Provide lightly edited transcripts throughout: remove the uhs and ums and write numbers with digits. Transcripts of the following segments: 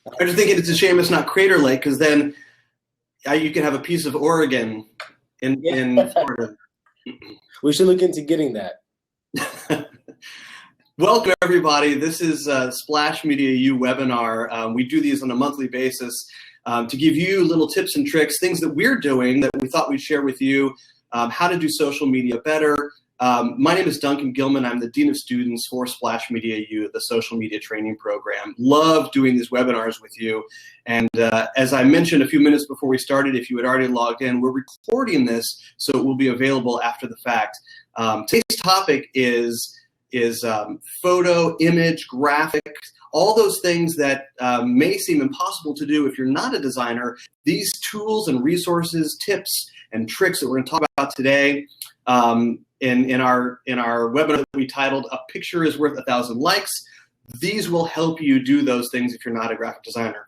I'm just thinking it's a shame it's not Crater Lake, because then you can have a piece of Oregon in Florida. We should look into getting that. Welcome, everybody. This is Splash Media U webinar. We do these on a monthly basis to give you little tips and tricks, things that we're doing that we thought we'd share with you, how to do social media better. My name is Duncan Gilman. I'm the Dean of Students for Splash Media U, the social media training program. Love doing these webinars with you. And as I mentioned a few minutes before we started, if you had already logged in, we're recording this so it will be available after the fact. Today's topic is photo, image, graphics, all those things that may seem impossible to do if you're not a designer. These tools and resources, tips and tricks that we're going to talk about today in our webinar that we titled "A Picture is Worth 1,000 Likes." These will help you do those things if you're not a graphic designer.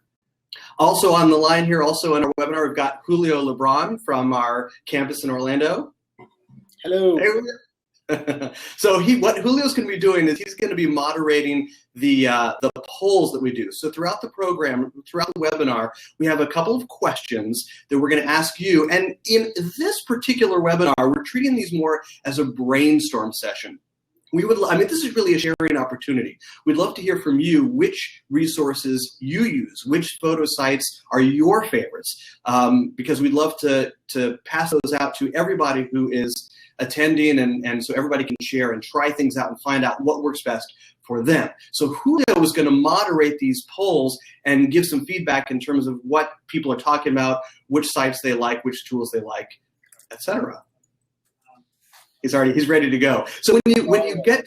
Also on the line here, also in our webinar, we've got Julio Lebron from our campus in Orlando. Hello. Hey, Julio. So what Julio's going to be doing is he's going to be moderating the polls that we do. So throughout the program, throughout the webinar, we have a couple of questions that we're going to ask you. And in this particular webinar, we're treating these more as a brainstorm session. This is really a sharing opportunity. We'd love to hear from you which resources you use, which photo sites are your favorites, because we'd love to pass those out to everybody who is attending, and so everybody can share and try things out and find out what works best for them. So Julio is going to moderate these polls and give some feedback in terms of what people are talking about, which sites they like, which tools they like, etc. He's ready to go. So when we get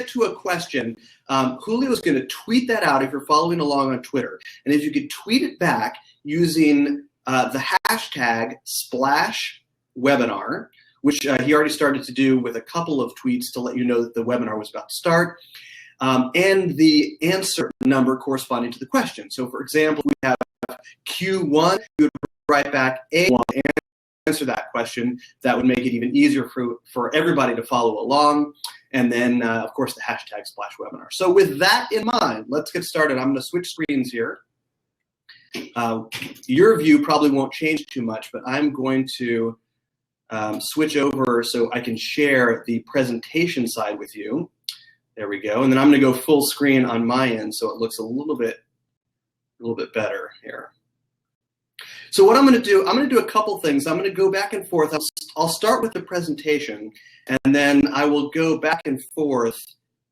to a question, Julio is going to tweet that out if you're following along on Twitter, and if you could tweet it back using the hashtag #SplashWebinar, which he already started to do with a couple of tweets to let you know that the webinar was about to start, and the answer number corresponding to the question. So, for example, we have Q1. You would write back A1 and answer that question. That would make it even easier for everybody to follow along. And then, of course, the hashtag #SplashWebinar. So with that in mind, let's get started. I'm going to switch screens here. Your view probably won't change too much, but I'm going to switch over so I can share the presentation side with you. There we go. And then I'm going to go full screen on my end so it looks a little bit better here. So what I'm going to do a couple things. I'm going to go back and forth. I'll start with the presentation, and then I will go back and forth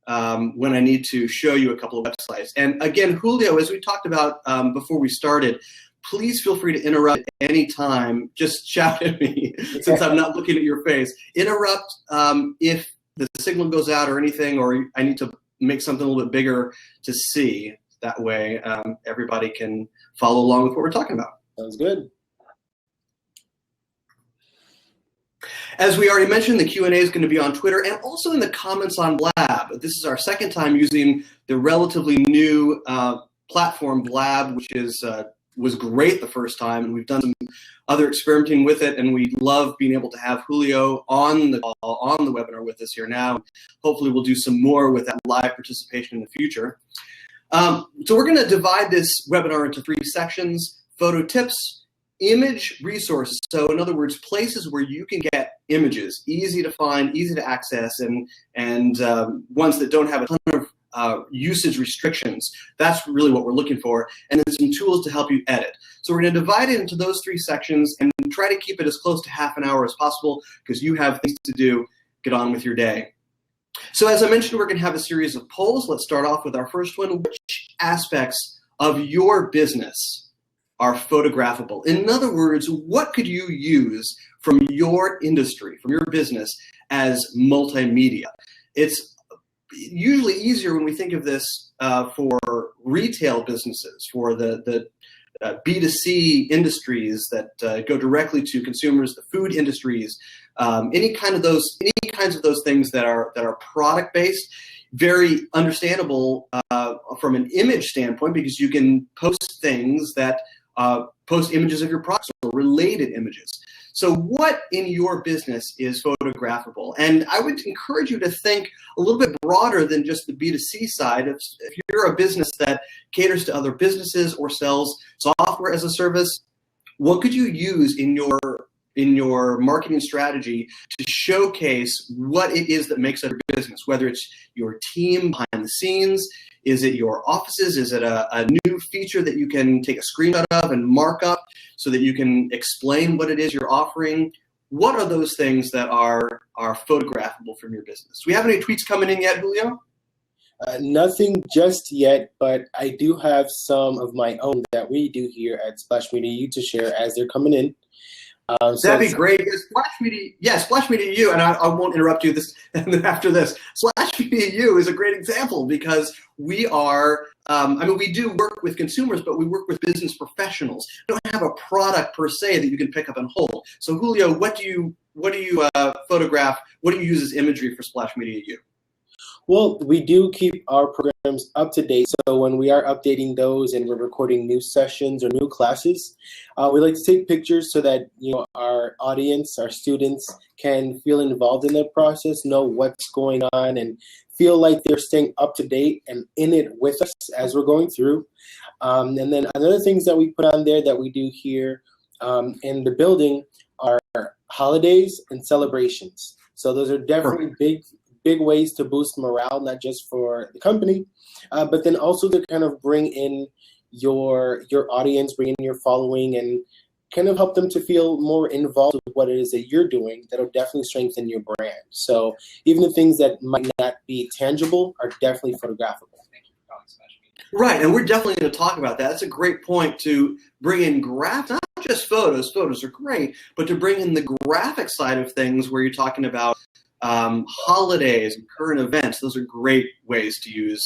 when I need to show you a couple of websites. And again, Julio, as we talked about before we started, please feel free to interrupt at any time. Just shout at me since I'm not looking at your face. Interrupt if the signal goes out or anything, or I need to make something a little bit bigger to see. That way everybody can follow along with what we're talking about. Sounds good. As we already mentioned, the Q&A is going to be on Twitter and also in the comments on Blab. This is our second time using the relatively new platform Blab, which was great the first time, and we've done some other experimenting with it, and we love being able to have Julio on the webinar with us here now. Hopefully we'll do some more with that live participation in the future. So we're going to divide this webinar into 3 sections: photo tips, image resources. So in other words, places where you can get images, easy to find, easy to access, and ones that don't have a ton of usage restrictions. That's really what we're looking for. And then some tools to help you edit. So we're going to divide it into those 3 sections and try to keep it as close to half an hour as possible because you have things to do. Get on with your day. So as I mentioned, we're going to have a series of polls. Let's start off with our first one. Which aspects of your business are photographable? In other words, what could you use from your industry, from your business as multimedia? It's usually easier when we think of this for retail businesses, for the B2C industries that go directly to consumers, the food industries, any kinds of those things that are product based. Very understandable from an image standpoint because you can post things that post images of your products or related images. So what in your business is photographable? And I would encourage you to think a little bit broader than just the B2C side. If you're a business that caters to other businesses or sells software as a service, what could you use in your marketing strategy to showcase what it is that makes up your business, whether it's your team behind the scenes, is it your offices, is it a new feature that you can take a screenshot of and mark up so that you can explain what it is you're offering? What are those things that are photographable from your business? Do we have any tweets coming in yet, Julio? Nothing just yet, but I do have some of my own that we do here at Splash Media U to share as they're coming in. That'd be great. Splash Media U, and I won't interrupt you after this. Splash Media U is a great example because we are, we do work with consumers, but we work with business professionals. We don't have a product per se that you can pick up and hold. So Julio, what do you photograph? What do you use as imagery for Splash Media U? Well, we do keep our programs up to date. So when we are updating those and we're recording new sessions or new classes, we like to take pictures so that our audience, our students, can feel involved in the process, know what's going on, and feel like they're staying up to date and in it with us as we're going through. And then other things that we put on there that we do here in the building are holidays and celebrations. So those are definitely big ways to boost morale, not just for the company, but then also to kind of bring in your audience, bring in your following, and kind of help them to feel more involved with what it is that you're doing. That'll definitely strengthen your brand. So even the things that might not be tangible are definitely photographable. Right, and we're definitely going to talk about that. That's a great point, to bring in graphics, not just photos. Photos are great, but to bring in the graphic side of things where you're talking about holidays and current events. Those are great ways to use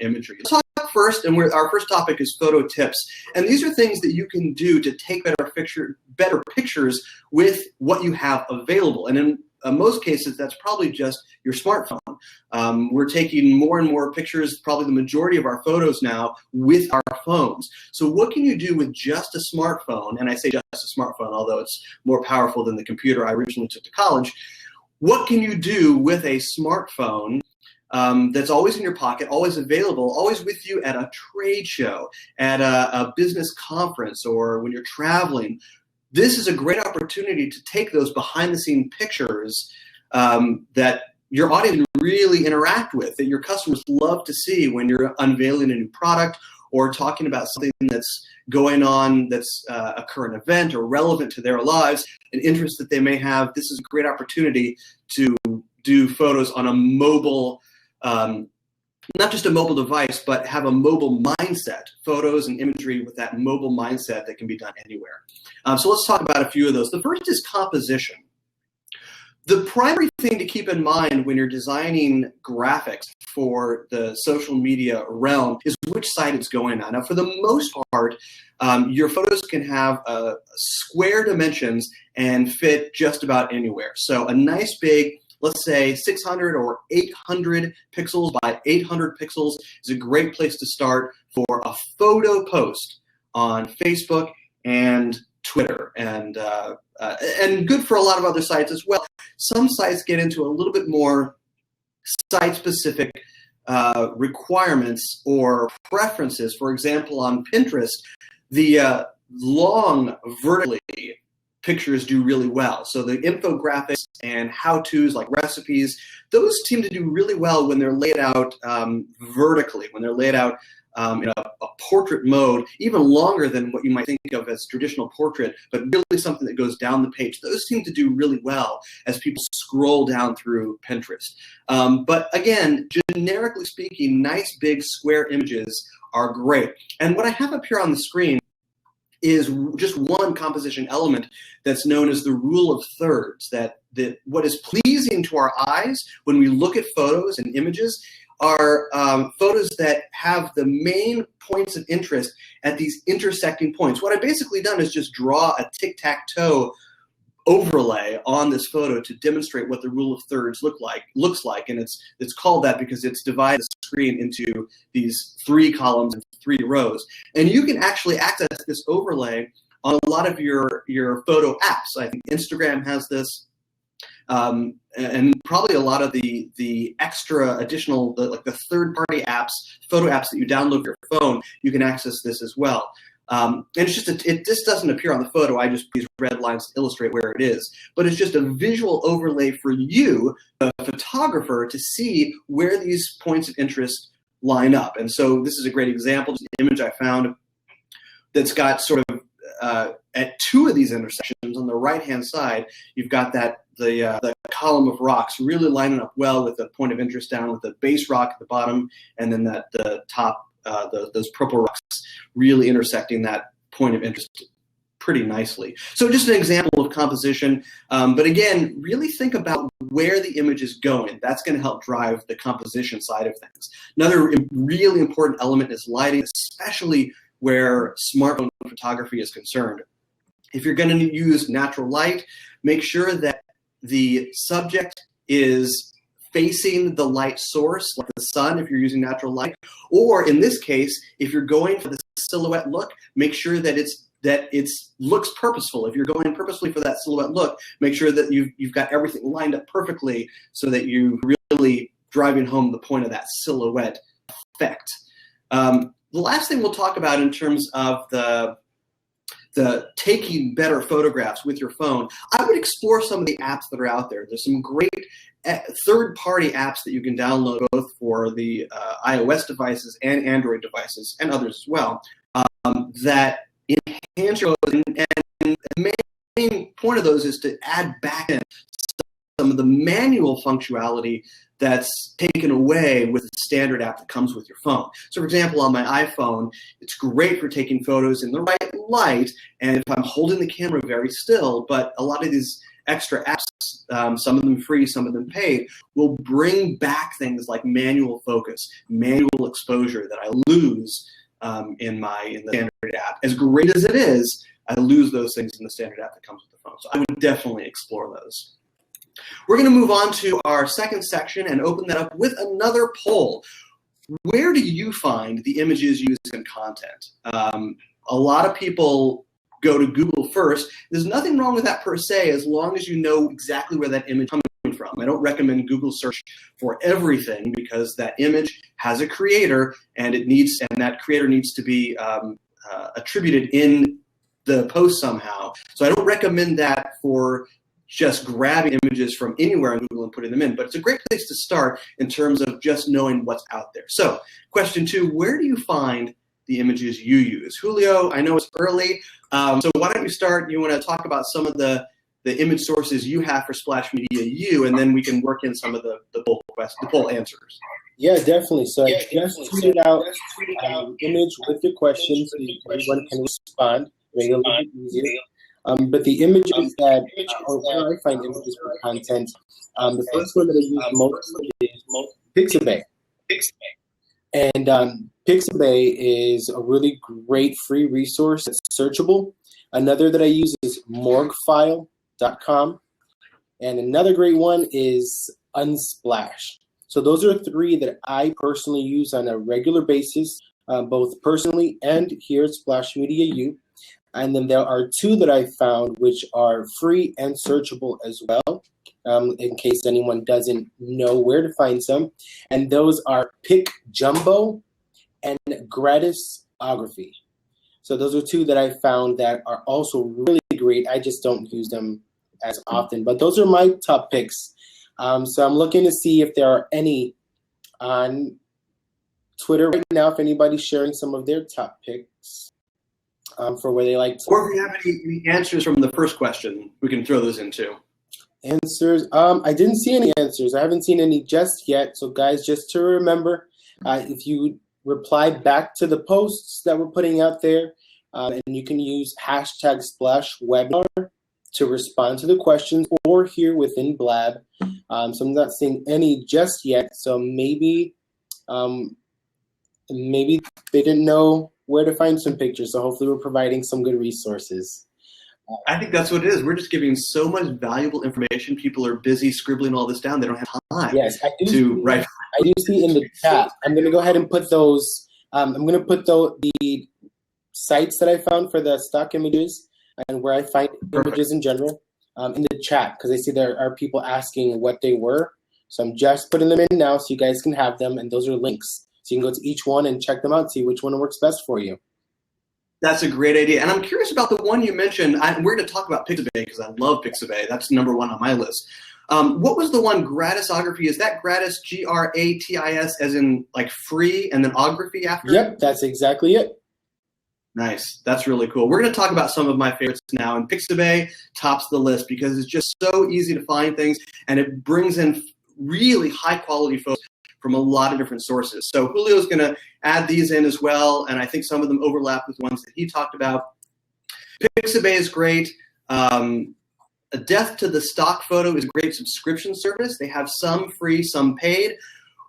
imagery. Let's talk first, and our first topic is photo tips. And these are things that you can do to take better pictures with what you have available. And in most cases, that's probably just your smartphone. We're taking more and more pictures, probably the majority of our photos now, with our phones. So what can you do with just a smartphone? And I say just a smartphone, although it's more powerful than the computer I originally took to college. What can you do with a smartphone that's always in your pocket, always available, always with you at a trade show, at a business conference, or when you're traveling? This is a great opportunity to take those behind-the-scene pictures that your audience can really interact with, that your customers love to see when you're unveiling a new product or talking about something that's going on that's a current event or relevant to their lives, an interest that they may have. This is a great opportunity to do photos on a mobile, not just a mobile device, but have a mobile mindset, photos and imagery with that mobile mindset that can be done anywhere. So let's talk about a few of those. The first is composition. The primary thing to keep in mind when you're designing graphics for the social media realm is which site it's going on. Now, for the most part, your photos can have square dimensions and fit just about anywhere. So a nice big, let's say 600 or 800 pixels by 800 pixels is a great place to start for a photo post on Facebook and Twitter, and good for a lot of other sites as well. Some sites get into a little bit more site-specific requirements or preferences. For example, on Pinterest, the long vertically pictures do really well. So the infographics and how-tos like recipes, those seem to do really well when they're laid out vertically, when they're laid out in a portrait mode, even longer than what you might think of as traditional portrait, but really something that goes down the page. Those seem to do really well as people scroll down through Pinterest. But again, generically speaking, nice big square images are great. And what I have up here on the screen is just one composition element that's known as the rule of thirds, that what is pleasing to our eyes when we look at photos and images are photos that have the main points of interest at these intersecting points. What I've basically done is just draw a tic-tac-toe overlay on this photo to demonstrate what the rule of thirds looks like, and it's called that because it's divided the screen into these 3 columns and 3 rows. And you can actually access this overlay on a lot of your photo apps. I think Instagram has this, and probably a lot of the extra additional, like the third-party apps, photo apps that you download for your phone, you can access this as well. And it's just this doesn't appear on the photo. I just use red lines to illustrate where it is. But it's just a visual overlay for you, the photographer, to see where these points of interest line up. And so this is a great example. Just an image I found that's got sort of at two of these intersections on the right-hand side, you've got the column of rocks really lining up well with the point of interest down with the base rock at the bottom, and then the top. Those purple rocks really intersecting that point of interest pretty nicely. So just an example of composition. But again, really think about where the image is going. That's going to help drive the composition side of things. Another really important element is lighting, especially where smartphone photography is concerned. If you're going to use natural light, make sure that the subject is facing the light source, like the sun if you're using natural light, or in this case, if you're going for the silhouette look, make sure that it looks purposeful. If you're going purposefully for that silhouette look, make sure that you've got everything lined up perfectly so that you're really driving home the point of that silhouette effect. The last thing we'll talk about in terms of the taking better photographs with your phone, I would explore some of the apps that are out there. There's some great third-party apps that you can download both for the iOS devices and Android devices and others as well that enhance your photos. And the main point of those is to add back in some of the manual functionality that's taken away with the standard app that comes with your phone. So for example, on my iPhone, it's great for taking photos in the right light, and if I'm holding the camera very still, but a lot of these extra apps, some of them free, some of them paid, will bring back things like manual focus, manual exposure that I lose in the standard app. As great as it is, I lose those things in the standard app that comes with the phone. So I would definitely explore those. We're going to move on to our second section and open that up with another poll. Where do you find the images used in content? A lot of people go to Google first. There's nothing wrong with that per se, as long as you know exactly where that image is coming from. I don't recommend Google search for everything because that image has a creator, and that creator needs to be attributed in the post somehow. So I don't recommend that for just grabbing images from anywhere on Google and putting them in, but it's a great place to start in terms of just knowing what's out there. So question 2, where do you find the images you use? Julio, I know it's early, so why don't you start? You want to talk about some of the image sources you have for Splash Media U, and then we can work in some of the poll answers. Yeah, definitely. So I just tweeted out image with your questions so everyone can respond. Make it a little bit easier. But the images or where I find images for content, the first one that I use most is Pixabay. And Pixabay is a really great free resource that's searchable. Another that I use is morgfile.com. And another great one is Unsplash. So those are 3 that I personally use on a regular basis, both personally and here at Splash Media U. And then there are 2 that I found which are free and searchable as well, in case anyone doesn't know where to find some. And those are Pic Jumbo and Gratisography. So those are 2 that I found that are also really great. I just don't use them as often, but those are my top picks. So I'm looking to see if there are any on Twitter right now, if anybody's sharing some of their top picks. For where they like to. Or if you have any answers from the first question, we can throw those in too. Answers? I didn't see any answers. I haven't seen any just yet. So guys, just to remember, if you reply back to the posts that we're putting out there, and you can use hashtag #SplashWebinar to respond to the questions or here within Blab. So I'm not seeing any just yet. So maybe they didn't know where to find some pictures. So hopefully we're providing some good resources. I think that's what it is. We're just giving so much valuable information. People are busy scribbling all this down. They don't have time. Yes, I do see in the chat. I'm going to go ahead and put those. I'm going to put the sites that I found for the stock images. and where I find images in general in the chat, because I see there are people asking what they were. So I'm just putting them in now so you guys can have them, and those are links. So you can go to each one and check them out, see which one works best for you. That's a great idea. And I'm curious about the one you mentioned. We're going to talk about Pixabay because I love Pixabay. That's number one on my list. What was the one, gratisography? Is that gratis, Gratis, as in like free and then ography after? Yep, that's exactly it. Nice. That's really cool. We're going to talk about some of my favorites now, and Pixabay tops the list because it's just so easy to find things, and it brings in really high-quality photos from a lot of different sources. So Julio's going to add these in as well, and I think some of them overlap with ones that he talked about. Pixabay is great. A Death to the Stock Photo is a great subscription service. They have some free, some paid.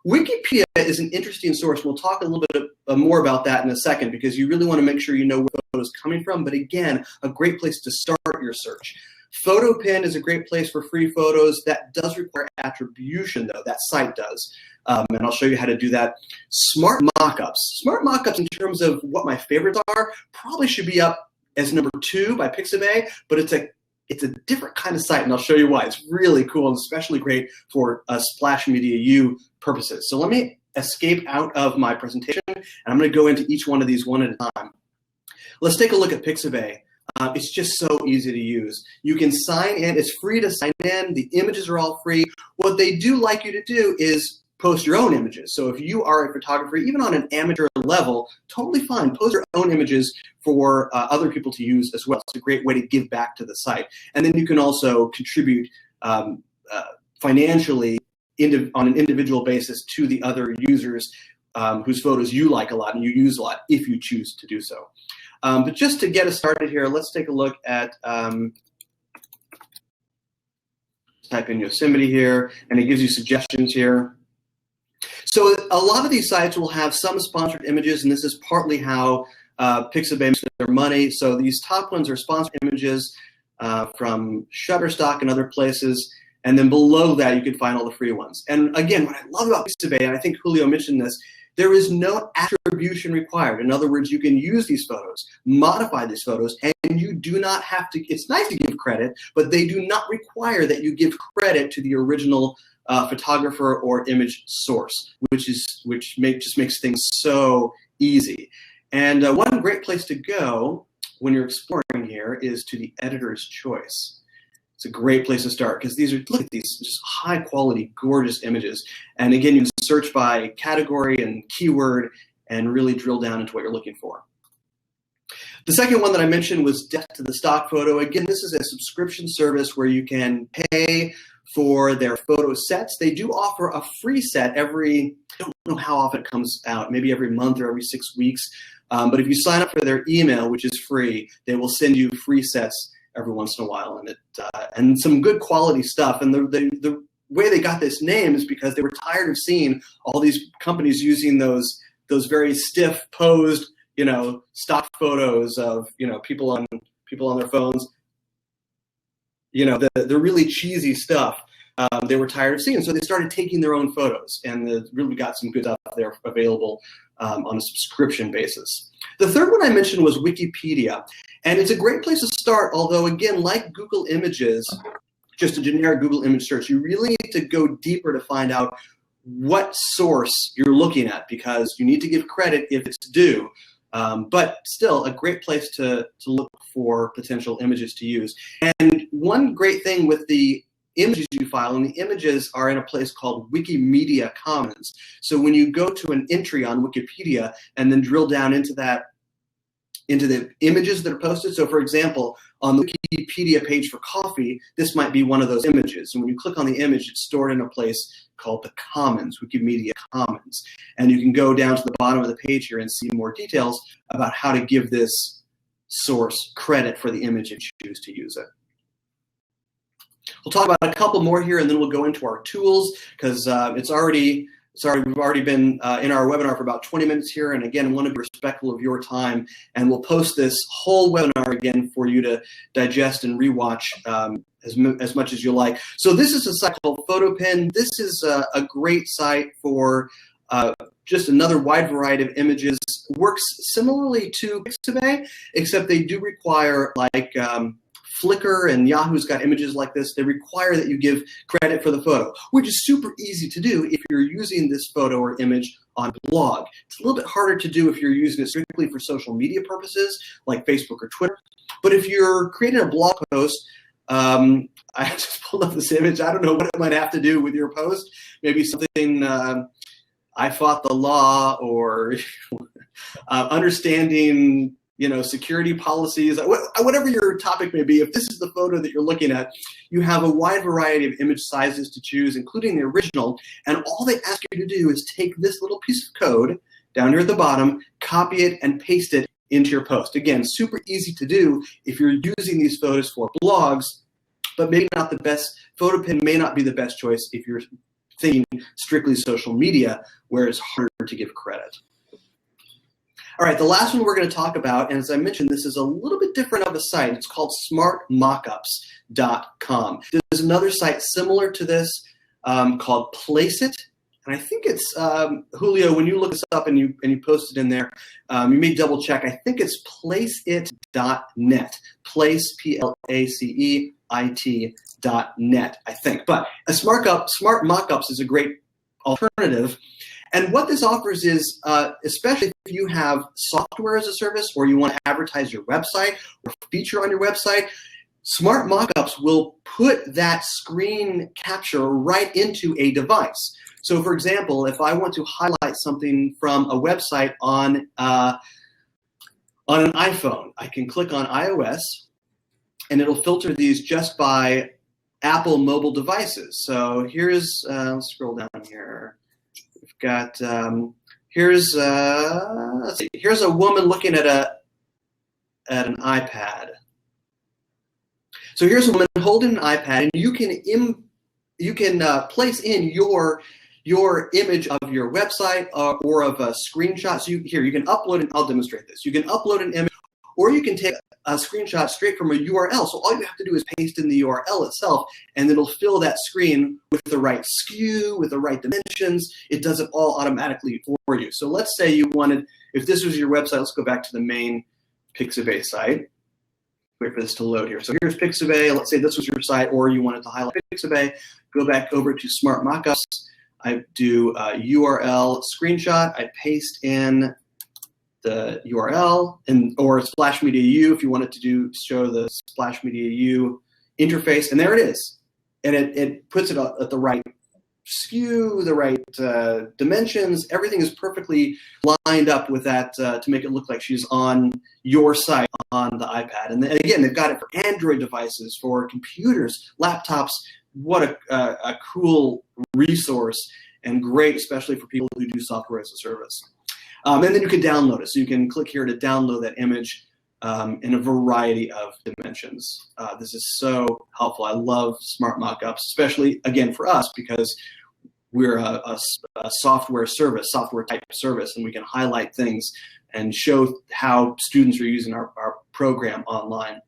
Wikipedia is an interesting source. We'll talk a little bit more about that in a second because you really want to make sure you know where the photo is coming from. But again, a great place to start your search. PhotoPin is a great place for free photos. That does require attribution, though. That site does. And I'll show you how to do that. Smart Mockups. Smart Mockups, in terms of what my favorites are, probably should be up as number 2 by Pixabay, but it's a different kind of site, and I'll show you why. It's really cool and especially great for Splash Media U purposes. So let me escape out of my presentation, and I'm going to go into each one of these one at a time. Let's take a look at Pixabay. It's just so easy to use. You can sign in. It's free to sign in. The images are all free. What they do like you to do is post your own images. So if you are a photographer, even on an amateur level, totally fine. Post your own images for other people to use as well. It's a great way to give back to the site. And then you can also contribute financially on an individual basis to the other users whose photos you like a lot and you use a lot if you choose to do so. But just to get us started here, let's take a look at type in Yosemite here, and it gives you suggestions here. So a lot of these sites will have some sponsored images, and this is partly how Pixabay makes their money. So these top ones are sponsored images from Shutterstock and other places, and then below that you can find all the free ones. And again, what I love about Pixabay, and I think Julio mentioned this, there is no attribution required. In other words, you can use these photos, modify these photos, and you do not have to, it's nice to give credit, but they do not require that you give credit to the original photographer or image source, which just makes things so easy. And one great place to go when you're exploring here is to the editor's choice. It's a great place to start because look at these just high quality, gorgeous images. And again, you can search by category and keyword and really drill down into what you're looking for. The second one that I mentioned was Death to the Stock Photo. Again, this is a subscription service where you can pay for their photo sets. They do offer a free set I don't know how often it comes out, maybe every month or every 6 weeks. But if you sign up for their email, which is free, they will send you free sets every once in a while, and some good quality stuff. And the way they got this name is because they were tired of seeing all these companies using those very stiff posed, stock photos of people on their phones, the really cheesy stuff. They were tired of seeing, so they started taking their own photos, and they really got some good stuff there available on a subscription basis. The third one I mentioned was Wikipedia, and it's a great place to start, although again, like Google Images, just a generic Google image search, you really need to go deeper to find out what source you're looking at, because you need to give credit if it's due. But still, a great place to look for potential images to use. And one great thing with the images you file, and the images are in a place called Wikimedia Commons. So when you go to an entry on Wikipedia and then drill down into the images that are posted. So for example, on the Wikipedia page for coffee, this might be one of those images. And when you click on the image, it's stored in a place called the Commons, Wikimedia Commons. And you can go down to the bottom of the page here and see more details about how to give this source credit for the image if you choose to use it. We'll talk about a couple more here, and then we'll go into our tools, because we've already been in our webinar for about 20 minutes here, and again, want to be respectful of your time, and we'll post this whole webinar again for you to digest and rewatch as much as you like. So this is a site called PhotoPin. This is a great site for just another wide variety of images. Works similarly to Pixabay, except they do require, like Flickr and Yahoo's got images like this, they require that you give credit for the photo, which is super easy to do if you're using this photo or image on blog. It's a little bit harder to do if you're using it strictly for social media purposes, like Facebook or Twitter. But if you're creating a blog post, I just pulled up this image. I don't know what it might have to do with your post. Maybe something, I fought the law, or understanding, security policies, whatever your topic may be. If this is the photo that you're looking at, you have a wide variety of image sizes to choose, including the original. And all they ask you to do is take this little piece of code down here at the bottom, copy it, and paste it into your post. Again, super easy to do if you're using these photos for blogs, but maybe not the best. PhotoPin may not be the best choice if you're thinking strictly social media, where it's harder to give credit. All right, the last one we're going to talk about, and as I mentioned, this is a little bit different of a site. It's called smartmockups.com. There's another site similar to this called Placeit. And I think it's, Julio, when you look this up and you post it in there, you may double check. I think it's placeit.net. Place, Placeit.net, I think. But a Smart Mockups is a great alternative. And what this offers is, especially if you have software as a service, or you want to advertise your website or feature on your website, Smart Mockups will put that screen capture right into a device. So for example, if I want to highlight something from a website on an iPhone, I can click on iOS, and it'll filter these just by Apple mobile devices. So here's, let's scroll down here. We've got, here's a woman looking at an iPad. So here's a woman holding an iPad, and you can place in your image of your website or of a screenshot. So you can upload, and I'll demonstrate this. You can upload an image, or you can take a screenshot straight from a URL. So all you have to do is paste in the URL itself, and it'll fill that screen with the right skew, with the right dimensions. It does it all automatically for you. So let's say you wanted, if this was your website, let's go back to the main Pixabay site. Wait for this to load here. So here's Pixabay. Let's say this was your site, or you wanted to highlight Pixabay. Go back over to Smart Mockups. I do a URL screenshot. I paste in the URL, or Splash Media U if you wanted to show the Splash Media U interface, and there it is. And it puts it at the right skew, the right dimensions. Everything is perfectly lined up with that to make it look like she's on your site on the iPad. And again, they've got it for Android devices, for computers, laptops. What a cool resource, and great, especially for people who do software as a service. And then you can download it. So you can click here to download that image in a variety of dimensions. This is so helpful. I love Smart Mockups, especially, again, for us, because we're a software service, software type service, and we can highlight things and show how students are using our program online.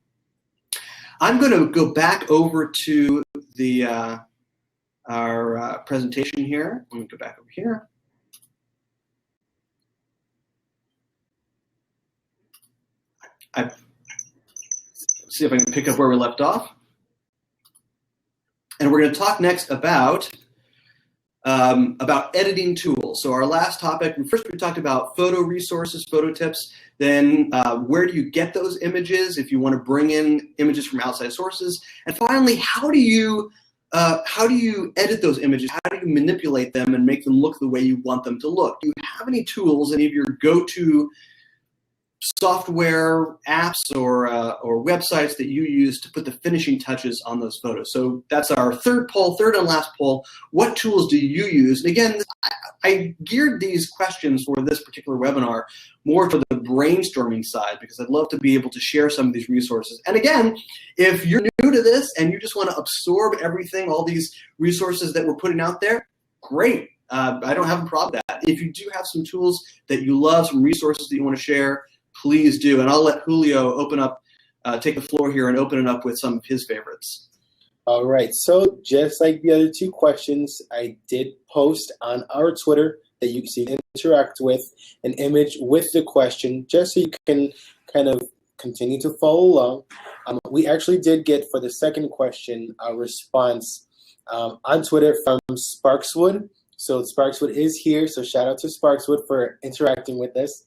I'm going to go back over to our presentation here. Let me go back over here. See if I can pick up where we left off. And we're going to talk next about editing tools. So our last topic, first we talked about photo resources, photo tips. Then where do you get those images if you want to bring in images from outside sources? And finally, how do you edit those images? How do you manipulate them and make them look the way you want them to look? Do you have any tools, any of your go-to software apps or websites that you use to put the finishing touches on those photos? So that's our third and last poll. What tools do you use? And again, I geared these questions for this particular webinar more to the brainstorming side, because I'd love to be able to share some of these resources. And again, if you're new to this and you just want to absorb everything, all these resources that we're putting out there, great. I don't have a problem with that. If you do have some tools that you love, some resources that you want to share, please do. And I'll let Julio take the floor here and open it up with some of his favorites. All right. So just like the other two questions, I did post on our Twitter that you can interact with an image with the question, just so you can kind of continue to follow along. We actually did get, for the second question, a response on Twitter from Sparkswood. So Sparkswood is here, so shout out to Sparkswood for interacting with us.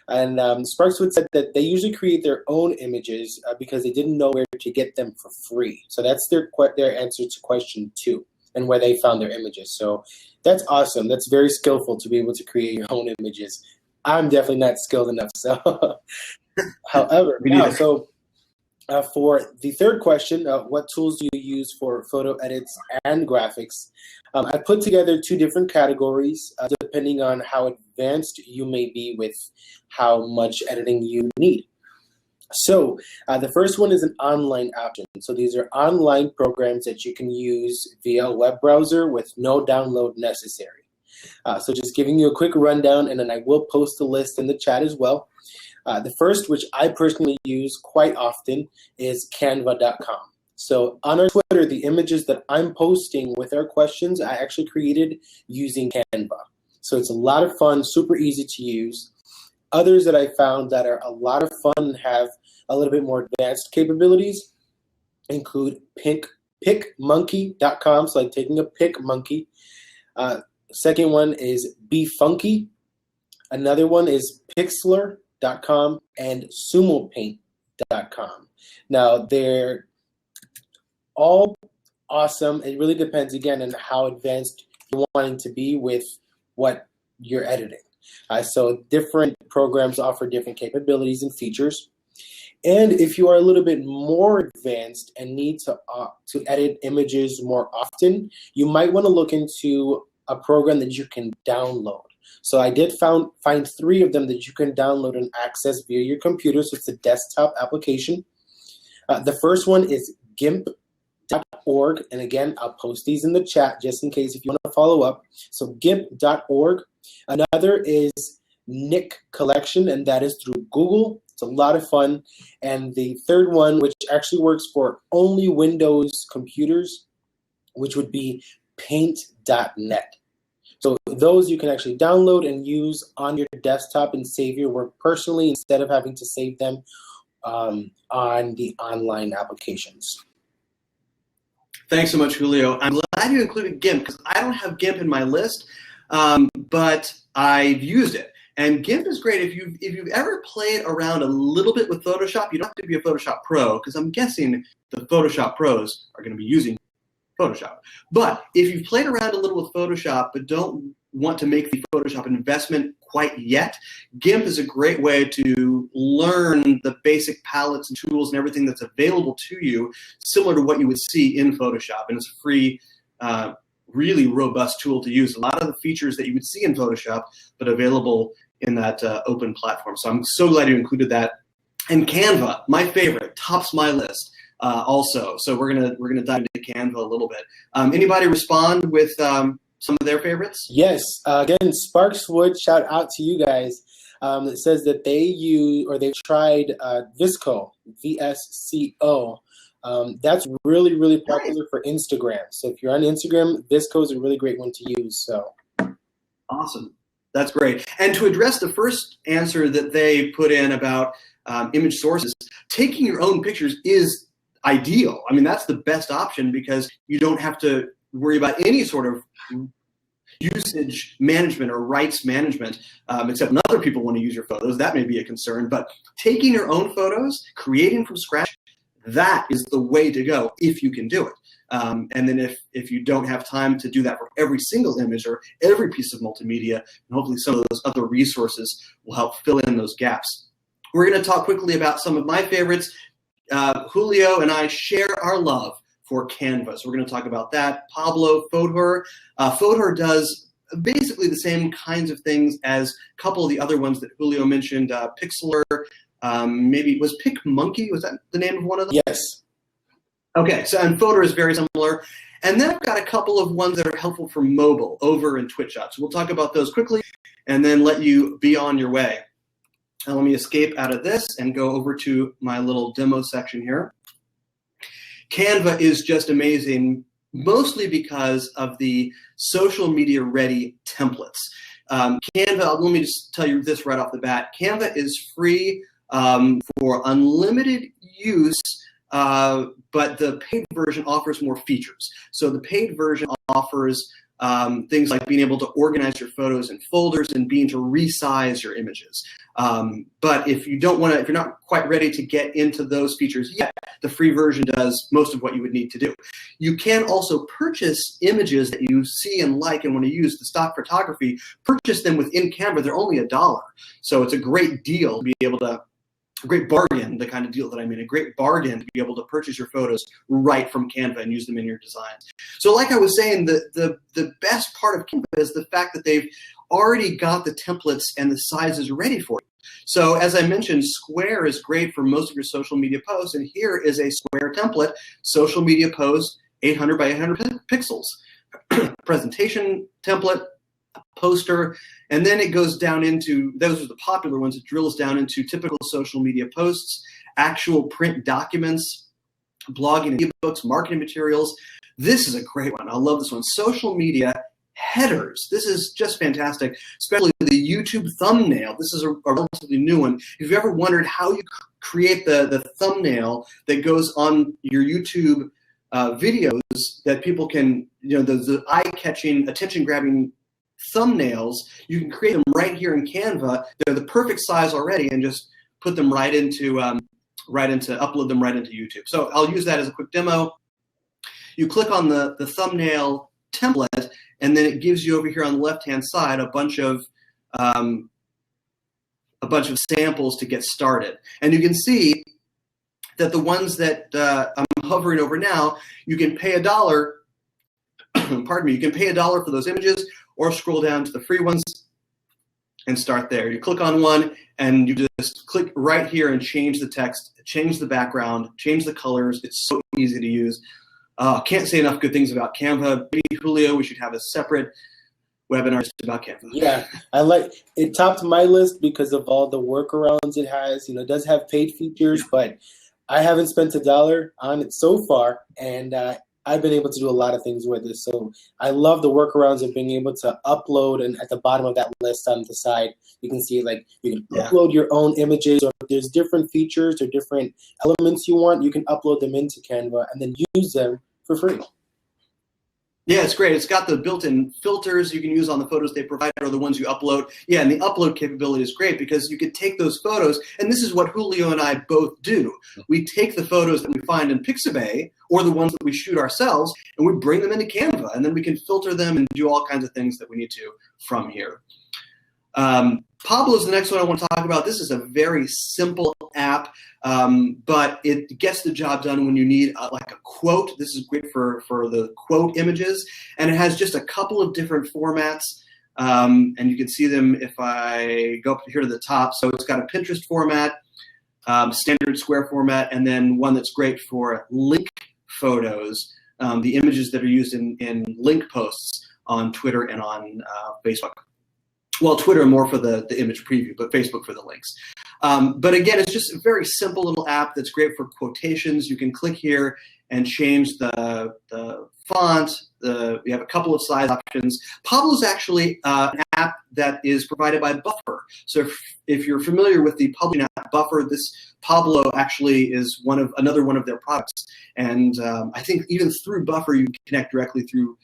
And Sparkswood said that they usually create their own images because they didn't know where to get them for free. So that's their answer to question 2 and where they found their images. So that's awesome. That's very skillful to be able to create your own images. I'm definitely not skilled enough. So, however, for the third question, what tools do you use for photo edits and graphics? I put together 2 different categories depending on how advanced you may be with how much editing you need. So the first one is an online option. So these are online programs that you can use via a web browser with no download necessary. So just giving you a quick rundown, and then I will post the list in the chat as well. The first, which I personally use quite often, is Canva.com. So on our Twitter, the images that I'm posting with our questions, I actually created using Canva. So it's a lot of fun, super easy to use. Others that I found that are a lot of fun and have a little bit more advanced capabilities include PicMonkey.com, so like taking a pic monkey. Second one is BeFunky. Another one is Pixlr.com and SumoPaint.com. Now, they're all awesome. It really depends, again, on how advanced you're wanting to be with what you're editing. So different programs offer different capabilities and features. And if you are a little bit more advanced and need to edit images more often, you might want to look into a program that you can download. So I did find 3 of them that you can download and access via your computer. So it's a desktop application. The first one is GIMP.org. And again, I'll post these in the chat just in case if you want to follow up. So GIMP.org. Another is Nick Collection, and that is through Google. It's a lot of fun. And the third one, which actually works for only Windows computers, which would be Paint.net. So those you can actually download and use on your desktop and save your work personally instead of having to save them on the online applications. Thanks so much, Julio. I'm glad you included GIMP because I don't have GIMP in my list, but I've used it. And GIMP is great. If you've ever played around a little bit with Photoshop, you don't have to be a Photoshop pro because I'm guessing the Photoshop pros are going to be using Photoshop. But if you've played around a little with Photoshop but don't want to make the Photoshop investment quite yet, GIMP is a great way to learn the basic palettes and tools and everything that's available to you, similar to what you would see in Photoshop. And it's a free, really robust tool to use. A lot of the features that you would see in Photoshop, but available in that open platform. So I'm so glad you included that. And Canva, my favorite, tops my list. Also, so we're gonna dive into Canva a little bit. Anybody respond with some of their favorites? Yes. Again, Sparkswood, shout out to you guys. It says that they've tried Visco, VSCO. That's really, really popular for Instagram. So if you're on Instagram, Visco is a really great one to use. So awesome. That's great. And to address the first answer that they put in about image sources, taking your own pictures is ideal. I mean, that's the best option because you don't have to worry about any sort of usage management or rights management, except when other people want to use your photos. That may be a concern. But taking your own photos, creating from scratch, that is the way to go if you can do it. And then if you don't have time to do that for every single image or every piece of multimedia, and hopefully some of those other resources will help fill in those gaps. We're going to talk quickly about some of my favorites. Julio and I share our love for Canva. So we're going to talk about that. Pablo, Fodor. Fodor does basically the same kinds of things as a couple of the other ones that Julio mentioned. Pixlr, maybe was PicMonkey, was that the name of one of them? Yes. Okay, so and Fodor is very similar. And then I've got a couple of ones that are helpful for mobile over in Twitshot. So we'll talk about those quickly and then let you be on your way. Now let me escape out of this and go over to my little demo section here. Canva is just amazing, mostly because of the social media ready templates. Canva, let me just tell you this right off the bat. Canva is free for unlimited use, but the paid version offers more features. So the paid version offers things like being able to organize your photos in folders and being to resize your images. But if you don't want to, if you're not quite ready to get into those features yet, the free version does most of what you would need to do. You can also purchase images that you see and like and want to use, the stock photography, purchase them within Canva. They're only $1. So it's a great deal to be able to, a great bargain, the kind of deal that I mean, a great bargain to be able to purchase your photos right from Canva and use them in your designs. So like I was saying, the best part of Canva is the fact that they've already got the templates and the sizes ready for you. So as I mentioned, Square is great for most of your social media posts, and here is a Square template, social media post, 800 by 800 pixels, presentation template, poster, and then it goes down into, those are the popular ones, it drills down into typical social media posts, actual print documents, blogging and ebooks, marketing materials. This is a great one. I love this one. Social media headers. This is just fantastic, especially the YouTube thumbnail. This is a relatively new one. If you've ever wondered how you create the thumbnail that goes on your YouTube videos that people can, the eye-catching, attention-grabbing thumbnails, you can create them right here in Canva. They're the perfect size already, and just put them right into upload them right into YouTube. So I'll use that as a quick demo. You click on the thumbnail template, and then it gives you over here on the left-hand side a bunch of samples to get started. And you can see that the ones that I'm hovering over now, you can pay $1. Pardon me. You can pay $1 for those images, or scroll down to the free ones and start there. You click on one, and you just click right here and change the text, change the background, change the colors. It's so easy to use. Can't say enough good things about Canva. Maybe, Julio, we should have a separate webinar just about Canva. Yeah, I like it. Topped my list because of all the workarounds it has. It does have paid features, but I haven't spent $1 on it so far, and I've been able to do a lot of things with it. So I love the workarounds of being able to upload, and at the bottom of that list on the side, you can see like you can upload your own images, or if there's different features or different elements you want, you can upload them into Canva and then use them for free. Yeah, it's great. It's got the built-in filters you can use on the photos they provide, or the ones you upload. Yeah, and the upload capability is great because you could take those photos, and this is what Julio and I both do. We take the photos that we find in Pixabay, or the ones that we shoot ourselves, and we bring them into Canva, and then we can filter them and do all kinds of things that we need to from here. Pablo's the next one I want to talk about. This is a very simple app, but it gets the job done when you need like a quote. This is great for the quote images, and it has just a couple of different formats, and you can see them if I go up here to the top. So it's got a Pinterest format, standard square format, and then one that's great for link photos, the images that are used in link posts on Twitter and on Facebook. Well, Twitter more for the image preview, but Facebook for the links. But again, it's just a very simple little app that's great for quotations. You can click here and change the font. We have a couple of size options. Pablo's actually an app that is provided by Buffer. So if you're familiar with the publishing app Buffer, this Pablo actually is another one of their products. And I think even through Buffer, you can connect directly to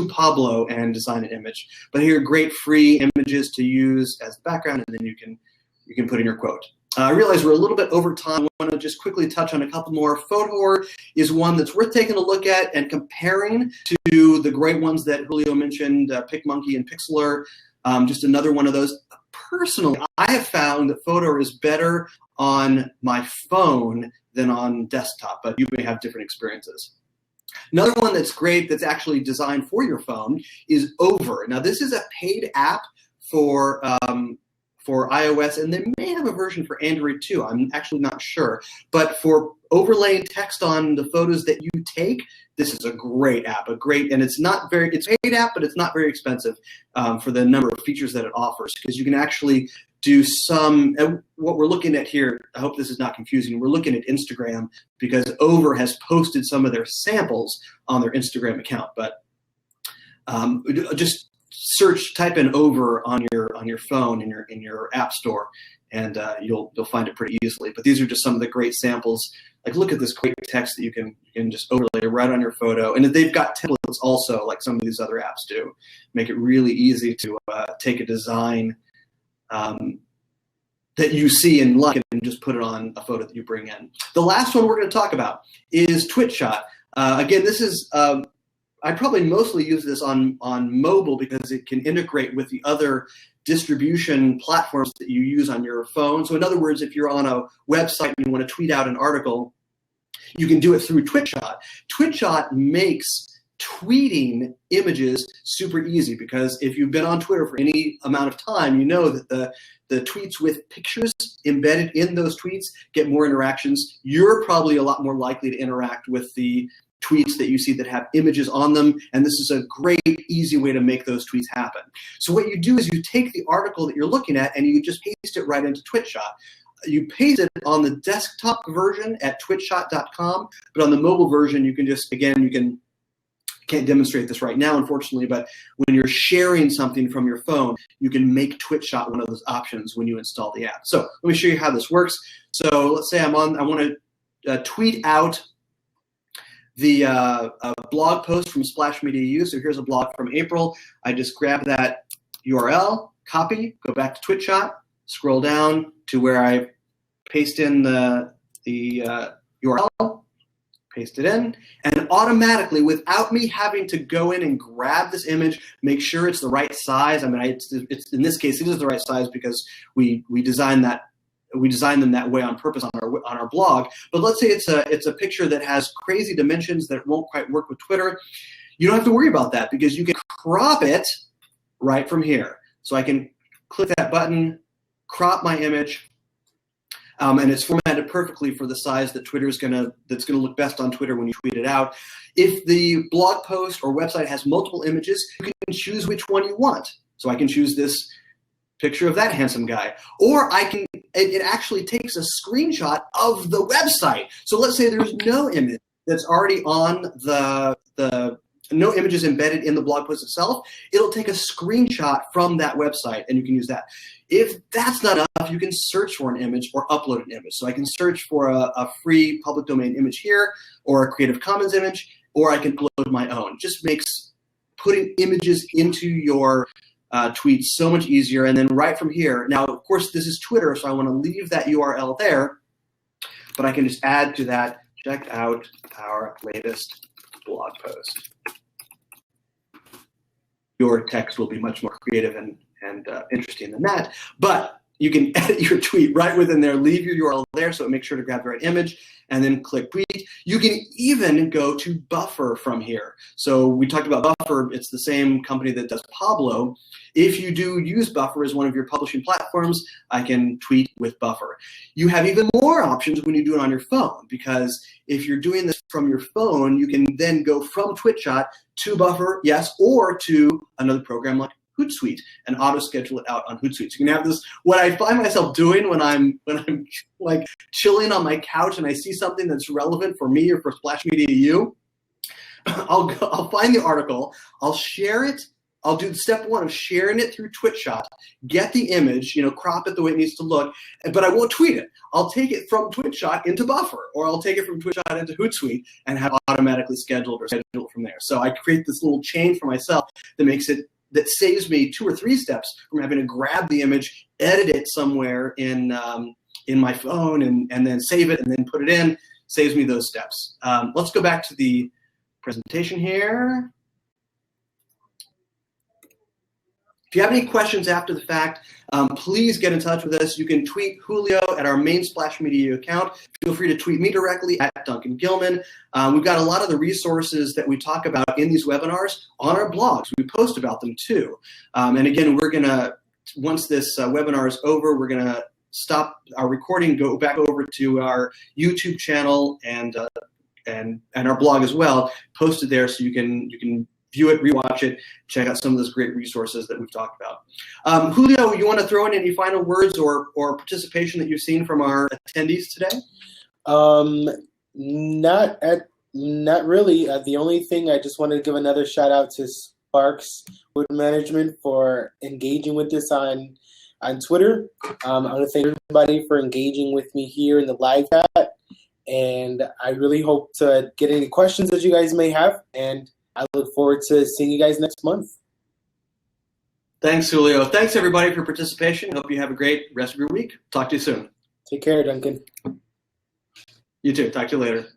Pablo and design an image. But here are great free images to use as the background, and then you can put in your quote. I realize we're a little bit over time. I want to just quickly touch on a couple more. Photor is one that's worth taking a look at and comparing to the great ones that Julio mentioned, PicMonkey and Pixlr. Just another one of those. Personally, I have found that Photor is better on my phone than on desktop, but you may have different experiences. Another one that's great that's actually designed for your phone is Over. Now, this is a paid app for iOS, and they may have a version for Android too. I'm actually not sure. But for overlaying text on the photos that you take, this is a great app, and it's a paid app, but it's not very expensive for the number of features that it offers, because you can actually do what we're looking at here, I hope this is not confusing, we're looking at Instagram because Over has posted some of their samples on their Instagram account, but just type in Over on your on your phone in your app store, and you'll find it pretty easily. But these are just some of the great samples. Like, look at this great text that you can just overlay right on your photo, and they've got templates also, like some of these other apps do. Make it really easy to take a design that you see and like and just put it on a photo that you bring in. The last one we're going to talk about is Twitshot. Again, this is I probably mostly use this on mobile because it can integrate with the other distribution platforms that you use on your phone. So in other words, if you're on a website and you want to tweet out an article, you can do it through Twitshot. Twitshot makes tweeting images super easy, because if you've been on Twitter for any amount of time, you know that the tweets with pictures embedded in those tweets get more interactions. You're probably a lot more likely to interact with the tweets that you see that have images on them, and this is a great, easy way to make those tweets happen. So what you do is you take the article that you're looking at and you just paste it right into Twitshot. You paste it on the desktop version at twitshot.com, but on the mobile version, you can just, again, can't demonstrate this right now, unfortunately, but when you're sharing something from your phone, you can make Twitshot one of those options when you install the app. So let me show you how this works. So let's say I want to tweet out the blog post from Splash Media U. So here's a blog from April. I just grab that URL, copy, go back to Twitshot, scroll down to where I paste in the URL, paste it in, and automatically, without me having to go in and grab this image, make sure it's the right size. I mean, it's in this case, it is the right size because we designed them that way on purpose on our blog. But let's say it's a picture that has crazy dimensions that won't quite work with Twitter. You don't have to worry about that because you can crop it right from here. So I can click that button, crop my image, and it's formatted perfectly for the size that that's gonna look best on Twitter when you tweet it out. If the blog post or website has multiple images, you can choose which one you want. So I can choose this picture of that handsome guy, or it actually takes a screenshot of the website. So let's say there's no image that's already on no images embedded in the blog post itself. It'll take a screenshot from that website, and you can use that. If that's not enough, you can search for an image or upload an image. So I can search for a free public domain image here, or a Creative Commons image, or I can upload my own. Just makes putting images into your tweets so much easier. And then right from here, now of course this is Twitter, so I want to leave that URL there, but I can just add to that, check out our latest blog post. Your text will be much more creative and interesting than that, but you can edit your tweet right within there, leave your URL there so it makes sure to grab the right image, and then click tweet. You can even go to Buffer from here. So we talked about Buffer. It's the same company that does Pablo. If you do use Buffer as one of your publishing platforms, I can tweet with Buffer. You have even more options when you do it on your phone, because if you're doing this from your phone, you can then go from Twitshot to Buffer, yes, or to another program like Hootsuite and auto schedule it out on Hootsuite. So you can have this. What I find myself doing when I'm like chilling on my couch and I see something that's relevant for me or for Splash Media U, I'll find the article, I'll share it. I'll do step one of sharing it through Twitshot, get the image, crop it the way it needs to look, but I won't tweet it. I'll take it from Twitshot into Buffer, or I'll take it from Twitshot into Hootsuite and have it automatically scheduled or scheduled from there. So I create this little chain for myself that saves me 2 or 3 steps from having to grab the image, edit it somewhere in my phone, and then save it and then put it in. Saves me those steps. Let's go back to the presentation here. If you have any questions after the fact, please get in touch with us. You can tweet Julio at our main Splash Media account. Feel free to tweet me directly at Duncan Gilman. We've got a lot of the resources that we talk about in these webinars on our blogs. We post about them too. And again, once this webinar is over, we're gonna stop our recording, go back over to our YouTube channel and our blog as well, posted there so you can view it, rewatch it, check out some of those great resources that we've talked about. Julio, you want to throw in any final words or participation that you've seen from our attendees today? Not really. The only thing I just wanted to give another shout out to Sparks with management for engaging with us on Twitter. I want to thank everybody for engaging with me here in the live chat. And I really hope to get any questions that you guys may have. And I look forward to seeing you guys next month. Thanks, Julio. Thanks, everybody, for participation. Hope you have a great rest of your week. Talk to you soon. Take care, Duncan. You too. Talk to you later.